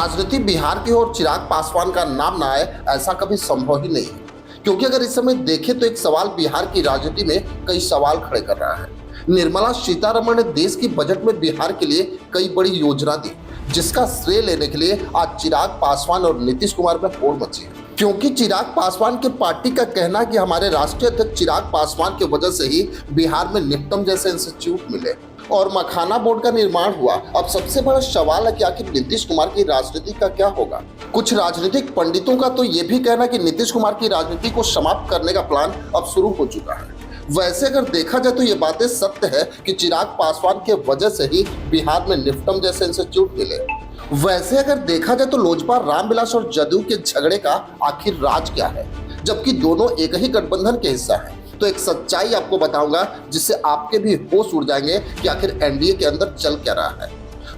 राजनीति बिहार की ओर चिराग पासवान का नाम ना आए, ऐसा कभी संभव ही नहीं है। क्योंकि अगर इस समय देखें तो एक सवाल बिहार की राजनीति में कई सवाल खड़े कर रहा है। निर्मला सीतारमण ने देश की बजट में बिहार के लिए कई बड़ी योजना दी, जिसका श्रेय लेने के लिए आज चिराग पासवान और नीतीश कुमार में होड़ मची है। क्योंकि चिराग पासवान के पार्टी का कहना है कि हमारे राष्ट्रीय अध्यक्ष चिराग पासवान की वजह से ही बिहार में निफ्टम जैसे इंस्टीट्यूट मिले और मखाना बोर्ड का निर्माण हुआ। अब सबसे बड़ा सवाल है कि आखिर नीतीश कुमार की राजनीति का क्या होगा। कुछ राजनीतिक पंडितों का तो ये भी कहना है कि नीतीश कुमार की राजनीति को समाप्त करने का प्लान अब शुरू हो चुका है। वैसे अगर देखा जाए तो ये बातें सत्य है कि चिराग पासवान के वजह से ही बिहार में निफ्टम जैसे इंस्टीट्यूट मिले। वैसे अगर देखा जाए तो लोजपा, रामविलास और जदयू के झगड़े का आखिर राज क्या है, जबकि दोनों एक ही गठबंधन के हिस्सा हैं। तो एक सच्चाई आपको बताऊंगा जिससे आपके भी होश उड़ जाएंगे कि आखिर एनडीए के अंदर चल क्या रहा है।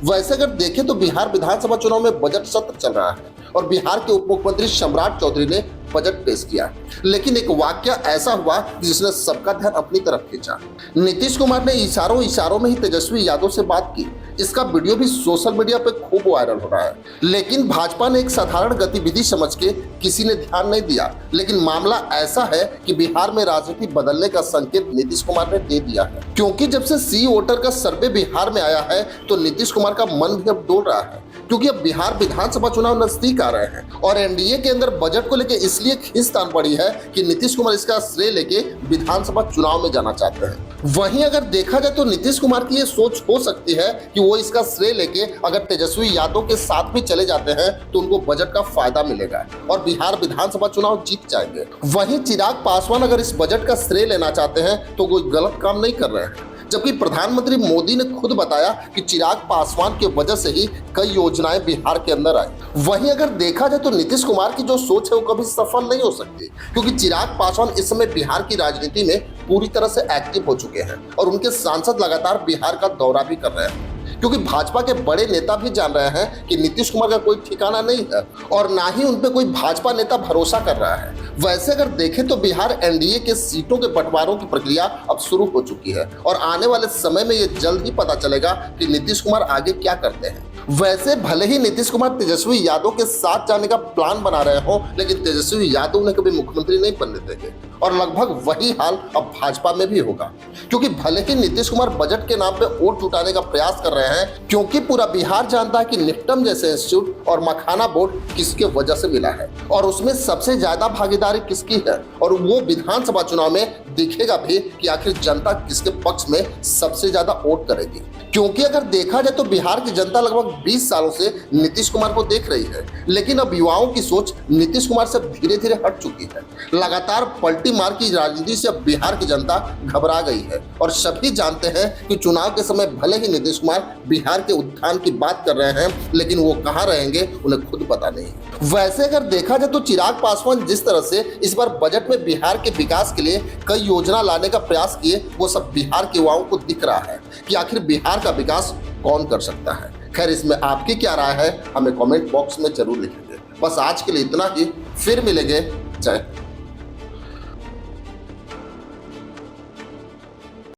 वैसे अगर देखें तो बिहार विधानसभा चुनाव में बजट सत्र चल रहा है और बिहार के उप मुख्यमंत्री सम्राट चौधरी ने बजट पेश किया, लेकिन एक वाक्य ऐसा हुआ जिसने सबका ध्यान अपनी तरफ खींचा। नीतीश कुमार ने इशारों में ही तेजस्वी यादव से बात की। इसका वीडियो भी सोशल मीडिया पे खूब वायरल हो रहा है, लेकिन भाजपा ने एक साधारण गतिविधि समझ के किसी ने ध्यान नहीं दिया। लेकिन मामला ऐसा है कि बिहार में राजनीति बदलने का संकेत नीतीश कुमार ने दे दिया है, क्योंकि जब से सी वोटर का सर्वे बिहार में आया है तो नीतीश कुमार का मन भी अब डोल रहा है, क्योंकि अब बिहार विधानसभा चुनाव नजदीक आ रहे हैं और एनडीए के अंदर बजट को लेकर इसलिए खींचतान पड़ी है कि नीतीश कुमार इसका श्रेय लेके विधानसभा चुनाव में जाना चाहते हैं। वहीं अगर देखा जाए तो नीतीश कुमार की ये सोच हो सकती है कि वो इसका श्रेय लेके अगर तेजस्वी यादव के साथ भी चले जाते हैं तो उनको बजट का फायदा मिलेगा और बिहार विधानसभा चुनाव जीत जाएंगे। वहीं चिराग पासवान अगर इस बजट का श्रेय लेना चाहते हैं तो कोई गलत काम नहीं कर रहे हैं, जबकि प्रधानमंत्री मोदी ने खुद बताया कि चिराग पासवान की वजह से ही कई योजनाएं बिहार के अंदर आई। वहीं अगर देखा जाए तो नीतीश कुमार की जो सोच है वो कभी सफल नहीं हो सकती, क्योंकि चिराग पासवान इस समय बिहार की राजनीति में पूरी तरह से एक्टिव हो चुके हैं और उनके सांसद लगातार बिहार का दौरा भी कर रहे हैं, क्योंकि भाजपा के बड़े नेता भी जान रहे हैं कि नीतीश कुमार का कोई ठिकाना नहीं है और ना ही उन पे कोई भाजपा नेता भरोसा कर रहा है। वैसे अगर देखें तो बिहार एनडीए के सीटों के बंटवारों की प्रक्रिया अब शुरू हो चुकी है और आने वाले समय में ये जल्द ही पता चलेगा कि नीतीश कुमार आगे क्या करते हैं। वैसे भले ही नीतीश कुमार तेजस्वी यादव के साथ जाने का प्लान बना रहे हो, लेकिन तेजस्वी यादव ने कभी मुख्यमंत्री नहीं बनने देंगे और लगभग वही हाल अब भाजपा में भी होगा, क्योंकि भले ही नीतीश कुमार बजट के नाम पे वोट जुटाने का प्रयास कर रहे हैं, क्योंकि पूरा बिहार जानता है कि निफ्टम जैसे इंस्टीट्यूट और मखाना बोर्ड किसके वजह से मिला है और उसमें सबसे ज्यादा भागीदारी किसकी है और वो विधानसभा चुनाव में दिखेगा भी कि आखिर जनता किसके पक्ष में सबसे ज्यादा वोट करेगी। क्योंकि अगर देखा जाए तो बिहार की जनता लगभग 20 सालों से नीतीश कुमार को देख रही है, लेकिन अब युवाओं की सोच नीतीश कुमार से धीरे धीरे हट चुकी है। लगातार पलटी मार की राजनीति से अब बिहार की जनता घबरा गई है और सभी जानते हैं कि चुनाव के समय भले ही नीतीश कुमार बिहार के उत्थान की बात कर रहे हैं, लेकिन वो कहाँ रहेंगे उन्हें खुद पता नहीं। वैसे अगर देखा जाए तो चिराग पासवान जिस तरह से इस बार बजट में बिहार के विकास के लिए कई योजना लाने का प्रयास किए, वो सब बिहार के युवाओं को दिख रहा है कि आखिर बिहार का विकास कौन कर सकता है। खैर, इसमें आपकी क्या राय है हमें कमेंट बॉक्स में जरूर लिखेंगे। बस आज के लिए इतना ही, फिर मिलेंगे। जय।